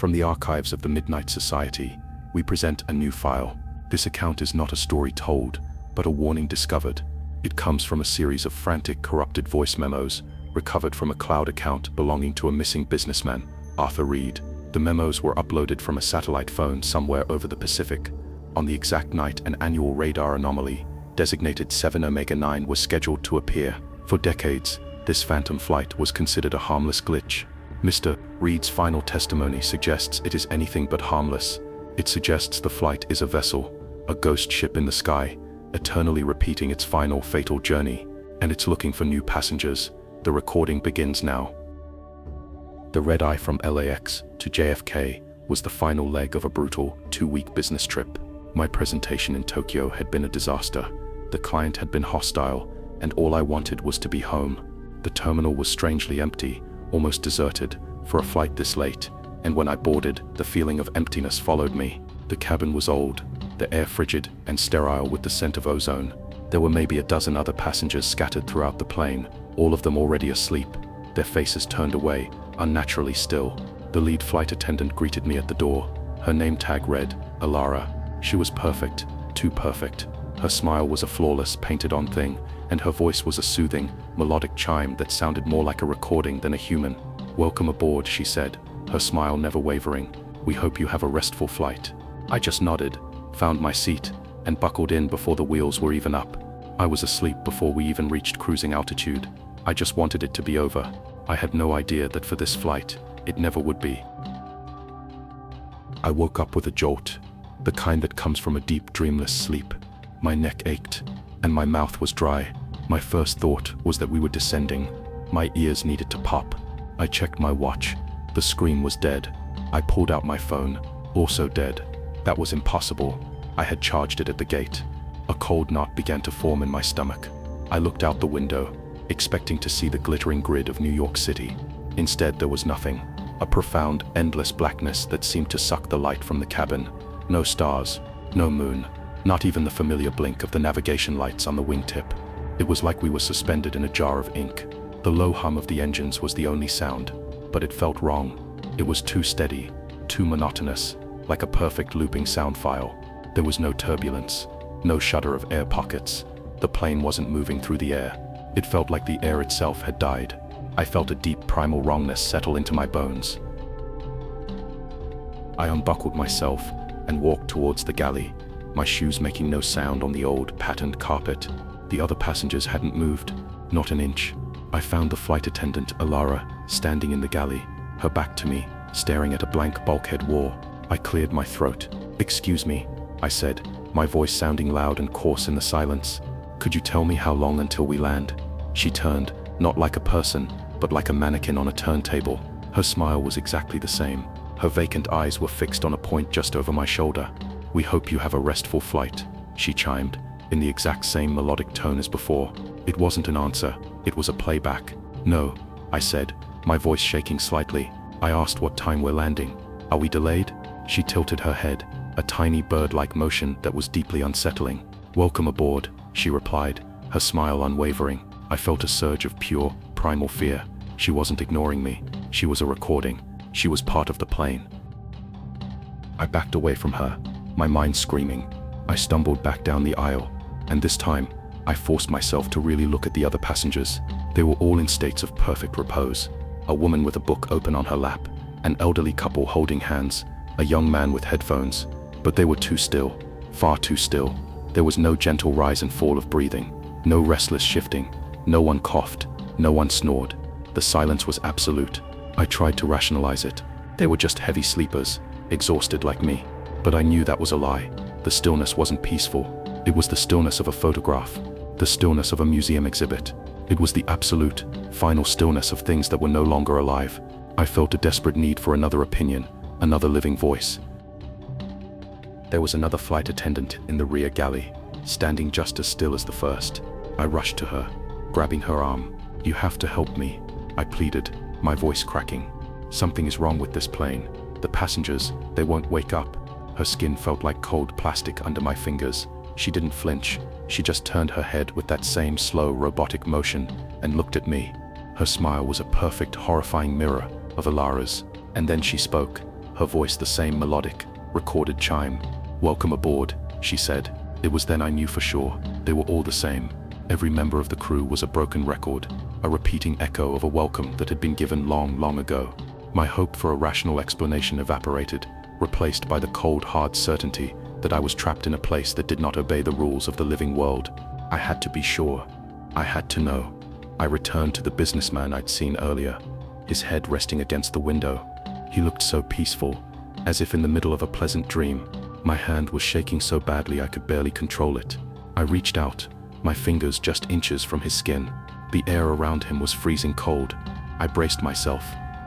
From the archives of the Midnight Society, we present a new file. This account is not a story told, but a warning discovered. It comes from a series of frantic, corrupted voice memos recovered from a cloud account belonging to a missing businessman, Arthur Reid. The memos were uploaded from a satellite phone somewhere over the Pacific. On the exact night an annual radar anomaly, designated 7 Omega 9, was scheduled to appear. For decades, this phantom flight was considered a harmless glitch. Mr. Reid's final testimony suggests it is anything but harmless. It suggests the flight is a vessel, a ghost ship in the sky, eternally repeating its final fatal journey, and it's looking for new passengers. The recording begins now. The red-eye from LAX to JFK was the final leg of a brutal 2-week business trip. My presentation in Tokyo had been a disaster. The client had been hostile, and all I wanted was to be home. The terminal was strangely empty, almost deserted, for a flight this late, and when I boarded, the feeling of emptiness followed me. The cabin was old, the air frigid and sterile with the scent of ozone. There were maybe a dozen other passengers scattered throughout the plane, all of them already asleep, their faces turned away, unnaturally still. The lead flight attendant greeted me at the door. Her name tag read, Alara. She was perfect, too perfect. Her smile was a flawless, painted-on thing, and her voice was a soothing, melodic chime that sounded more like a recording than a human. "Welcome aboard," she said, her smile never wavering. "We hope you have a restful flight." I just nodded, found my seat, and buckled in before the wheels were even up. I was asleep before we even reached cruising altitude. I just wanted it to be over. I had no idea that for this flight, it never would be. I woke up with a jolt, the kind that comes from a deep, dreamless sleep. My neck ached, and my mouth was dry. My first thought was that we were descending. My ears needed to pop. I checked my watch. The screen was dead. I pulled out my phone, also dead. That was impossible. I had charged it at the gate. A cold knot began to form in my stomach. I looked out the window, expecting to see the glittering grid of New York City. Instead, there was nothing. A profound, endless blackness that seemed to suck the light from the cabin. No stars, no moon, not even the familiar blink of the navigation lights on the wingtip. It was like we were suspended in a jar of ink. The low hum of the engines was the only sound, but it felt wrong. It was too steady, too monotonous, like a perfect looping sound file. There was no turbulence, no shudder of air pockets. The plane wasn't moving through the air. It felt like the air itself had died. I felt a deep primal wrongness settle into my bones. I unbuckled myself and walked towards the galley, my shoes making no sound on the old, patterned carpet. The other passengers hadn't moved, not an inch. I found the flight attendant, Alara, standing in the galley, her back to me, staring at a blank bulkhead wall. I cleared my throat. "Excuse me," I said, my voice sounding loud and coarse in the silence. "Could you tell me how long until we land?" She turned, not like a person, but like a mannequin on a turntable. Her smile was exactly the same. Her vacant eyes were fixed on a point just over my shoulder. "We hope you have a restful flight," she chimed, in the exact same melodic tone as before. It wasn't an answer, it was a playback. "No," I said, my voice shaking slightly. "I asked what time we're landing. Are we delayed?" She tilted her head, a tiny bird-like motion that was deeply unsettling. "Welcome aboard," she replied, her smile unwavering. I felt a surge of pure, primal fear. She wasn't ignoring me. She was a recording. She was part of the plane. I backed away from her, my mind screaming. I stumbled back down the aisle, and this time, I forced myself to really look at the other passengers. They were all in states of perfect repose. A woman with a book open on her lap, an elderly couple holding hands, a young man with headphones. But they were too still, far too still. There was no gentle rise and fall of breathing, no restless shifting. No one coughed, no one snored. The silence was absolute. I tried to rationalize it. They were just heavy sleepers, exhausted like me. But I knew that was a lie. The stillness wasn't peaceful. It was the stillness of a photograph, the stillness of a museum exhibit. It was the absolute, final stillness of things that were no longer alive. I felt a desperate need for another opinion, another living voice. There was another flight attendant in the rear galley, standing just as still as the first. I rushed to her, grabbing her arm. "You have to help me," I pleaded, my voice cracking. "Something is wrong with this plane. The passengers, they won't wake up." Her skin felt like cold plastic under my fingers. She didn't flinch. She just turned her head with that same slow, robotic motion and looked at me. Her smile was a perfect, horrifying mirror of Alara's. And then she spoke. her voice the same melodic, recorded chime. "Welcome aboard," she said. It was then I knew for sure, they were all the same. Every member of the crew was a broken record, a repeating echo of a welcome that had been given long, long ago. My hope for a rational explanation evaporated, replaced by the cold, hard certainty that I was trapped in a place that did not obey the rules of the living world. I had to be sure. I had to know. I returned to the businessman I'd seen earlier, his head resting against the window. He looked so peaceful, as if in the middle of a pleasant dream. My hand was shaking so badly I could barely control it. I reached out, my fingers just inches from his skin. The air around him was freezing cold. I braced myself,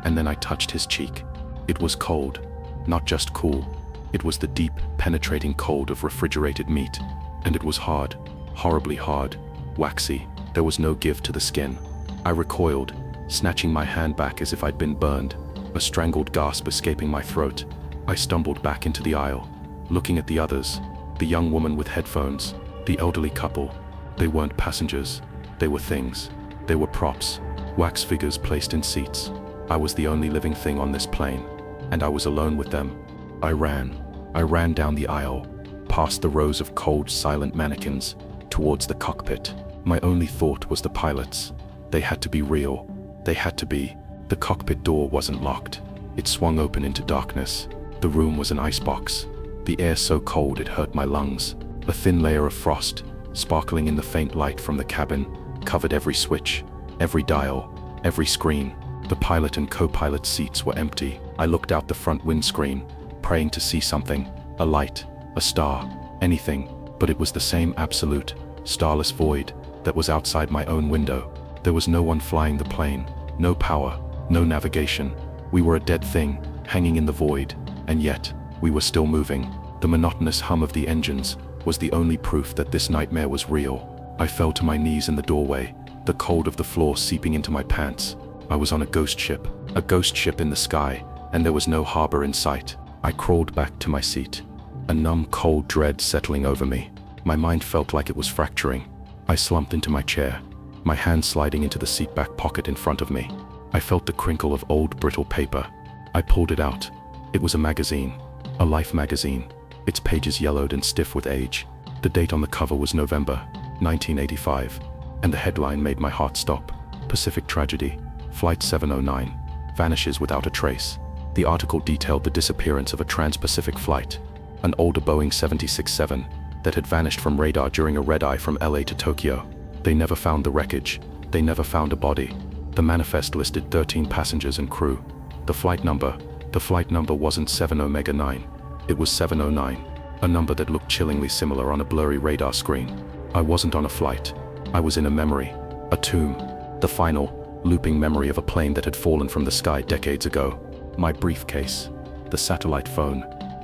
and then I touched his cheek. It was cold, not just cool. It was the deep, penetrating cold of refrigerated meat. And it was hard, horribly hard, waxy. There was no give to the skin. I recoiled, snatching my hand back as if I'd been burned, a strangled gasp escaping my throat. I stumbled back into the aisle, looking at the others, the young woman with headphones, the elderly couple. They weren't passengers. They were things. They were props, wax figures placed in seats. I was the only living thing on this plane, and I was alone with them. I ran down the aisle, past the rows of cold, silent mannequins, towards the cockpit. My only thought was the pilots. They had to be real. They had to be. The cockpit door wasn't locked. It swung open into darkness. The room was an icebox. The air so cold it hurt my lungs. A thin layer of frost, sparkling in the faint light from the cabin, covered every switch, every dial, every screen. The pilot and co-pilot seats were empty. I looked out the front windscreen, praying to see something, a light, a star, anything, but it was the same absolute, starless void that was outside my own window. There was no one flying the plane, no power, no navigation. We were a dead thing, hanging in the void, and yet, we were still moving. The monotonous hum of the engines was the only proof that this nightmare was real. I fell to my knees in the doorway, the cold of the floor seeping into my pants. I was on a ghost ship in the sky, and there was no harbor in sight. I crawled back to my seat, a numb, cold dread settling over me. My mind felt like it was fracturing. I slumped into my chair, my hand sliding into the seat back pocket in front of me. I felt the crinkle of old, brittle paper. I pulled it out. It was a magazine, a Life magazine, its pages yellowed and stiff with age. The date on the cover was November 1985, and the headline made my heart stop. Pacific Tragedy, Flight 709, vanishes without a trace. The article detailed the disappearance of a trans-Pacific flight, an older Boeing 767, that had vanished from radar during a red-eye from LA to Tokyo. They never found the wreckage. They never found a body. The manifest listed 13 passengers and crew. The flight number wasn't 7 Omega 9. It was 709, a number that looked chillingly similar on a blurry radar screen. I wasn't on a flight. I was in a memory, a tomb, the final, looping memory of a plane that had fallen from the sky decades ago. My briefcase, the satellite phone,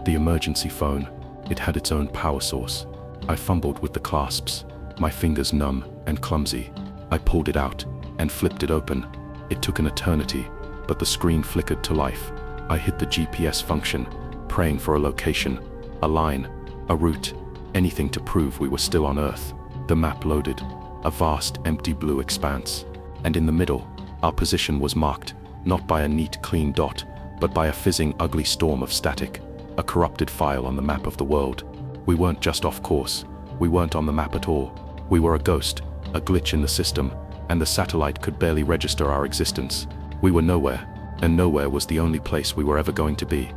the emergency phone, it had its own power source. I fumbled with the clasps, my fingers numb and clumsy. I pulled it out and flipped it open. It took an eternity, but the screen flickered to life. I hit the GPS function, praying for a location, a line, a route, anything to prove we were still on Earth. The map loaded, a vast, empty blue expanse. And in the middle, our position was marked, not by a neat, clean dot, but by a fizzing, ugly storm of static, a corrupted file on the map of the world. We weren't just off course. We weren't on the map at all. We were a ghost, a glitch in the system, and the satellite could barely register our existence. We were nowhere, and nowhere was the only place we were ever going to be.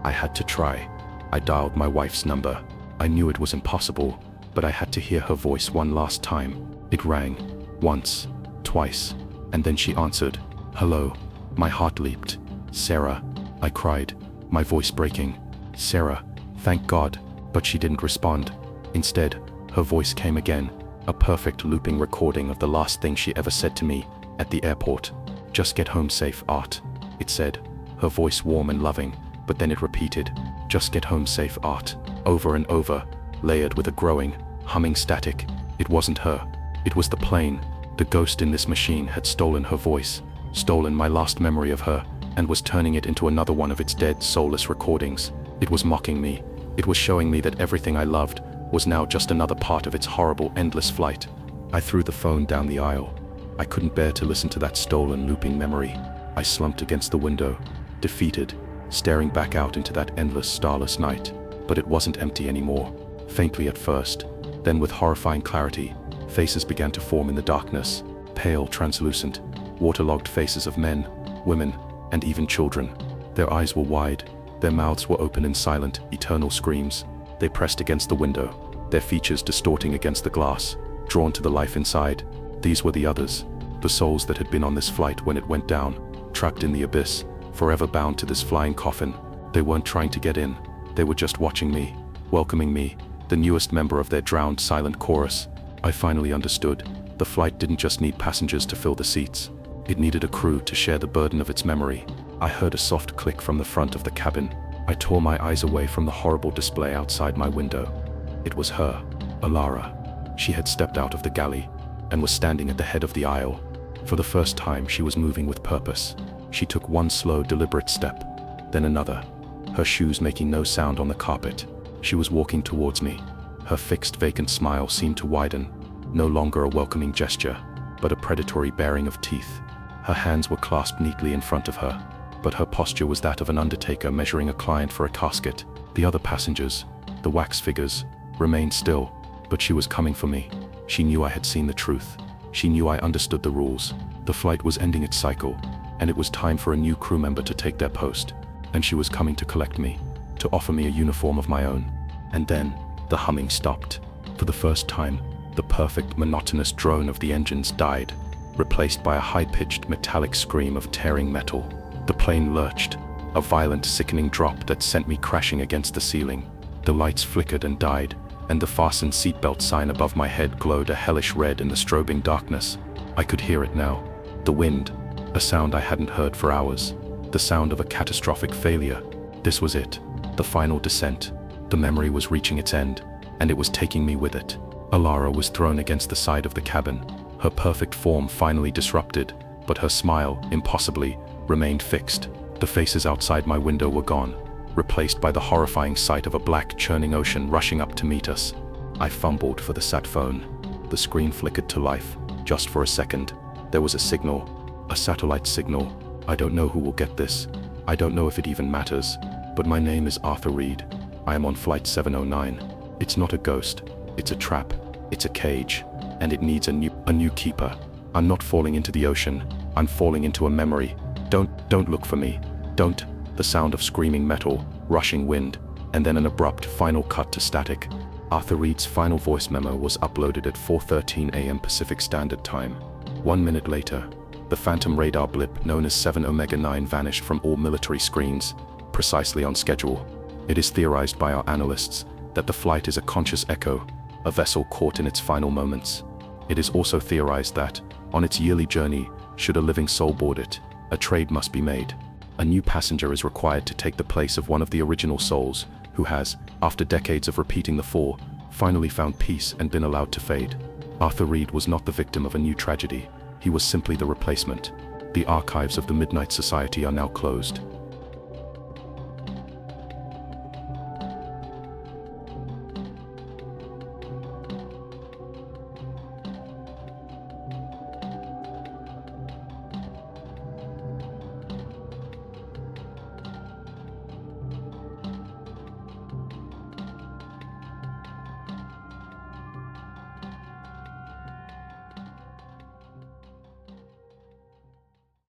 I had to try. I dialed my wife's number. I knew it was impossible, but I had to hear her voice one last time. It rang, once, twice, and then she answered. "Hello." My heart leaped. "Sarah," I cried, my voice breaking. "Sarah, thank God." But she didn't respond. Instead, her voice came again, a perfect looping recording of the last thing she ever said to me at the airport. "Just get home safe, Art," it said, her voice warm and loving, but then it repeated, "Just get home safe, Art," over and over, layered with a growing, humming static. It wasn't her. It was the plane. The ghost in this machine had stolen her voice, stolen my last memory of her, and was turning it into another one of its dead, soulless recordings. It was mocking me. It was showing me that everything I loved was now just another part of its horrible, endless flight. I threw the phone down the aisle. I couldn't bear to listen to that stolen, looping memory. I slumped against the window, defeated, staring back out into that endless starless night. But it wasn't empty anymore. Faintly at first, then with horrifying clarity, faces began to form in the darkness. Pale, translucent, waterlogged faces of men, women, and even children. Their eyes were wide, their mouths were open in silent, eternal screams. They pressed against the window, their features distorting against the glass, drawn to the life inside. These were the others, the souls that had been on this flight when it went down, trapped in the abyss, forever bound to this flying coffin. They weren't trying to get in, they were just watching me, welcoming me, the newest member of their drowned silent chorus. I finally understood. The flight didn't just need passengers to fill the seats. It needed a crew to share the burden of its memory. I heard a soft click from the front of the cabin. I tore my eyes away from the horrible display outside my window. It was her, Alara. She had stepped out of the galley and was standing at the head of the aisle. For the first time, she was moving with purpose. She took one slow, deliberate step, then another, her shoes making no sound on the carpet. She was walking towards me. Her fixed, vacant smile seemed to widen, no longer a welcoming gesture, but a predatory baring of teeth. Her hands were clasped neatly in front of her, but her posture was that of an undertaker measuring a client for a casket. The other passengers, the wax figures, remained still, but she was coming for me. She knew I had seen the truth. She knew I understood the rules. The flight was ending its cycle, and it was time for a new crew member to take their post. And she was coming to collect me, to offer me a uniform of my own. And then, the humming stopped. For the first time, the perfect, monotonous drone of the engines died, replaced by a high-pitched metallic scream of tearing metal. The plane lurched, a violent, sickening drop that sent me crashing against the ceiling. The lights flickered and died, and the fastened seatbelt sign above my head glowed a hellish red in the strobing darkness. I could hear it now. The wind, a sound I hadn't heard for hours. The sound of a catastrophic failure. This was it, the final descent. The memory was reaching its end, and it was taking me with it. Alara was thrown against the side of the cabin, her perfect form finally disrupted, but her smile, impossibly, remained fixed. The faces outside my window were gone, replaced by the horrifying sight of a black, churning ocean rushing up to meet us. I fumbled for the sat phone. The screen flickered to life, just for a second. There was a signal, a satellite signal. I don't know who will get this. I don't know if it even matters. But my name is Arthur Reid. I am on flight 709. It's not a ghost. It's a trap. It's a cage. And it needs a new keeper. I'm not falling into the ocean. I'm falling into a memory. Don't look for me. Don't. The sound of screaming metal, rushing wind, and then an abrupt final cut to static. Arthur Reid's final voice memo was uploaded at 4:13 a.m. Pacific Standard Time. 1 minute later, the phantom radar blip known as 7 Omega 9 vanished from all military screens, precisely on schedule. It is theorized by our analysts that the flight is a conscious echo, a vessel caught in its final moments. It is also theorized that, on its yearly journey, should a living soul board it, a trade must be made. A new passenger is required to take the place of one of the original souls, who has, after decades of repeating the fall, finally found peace and been allowed to fade. Arthur Reid was not the victim of a new tragedy. He was simply the replacement. The archives of the Midnight Society are now closed.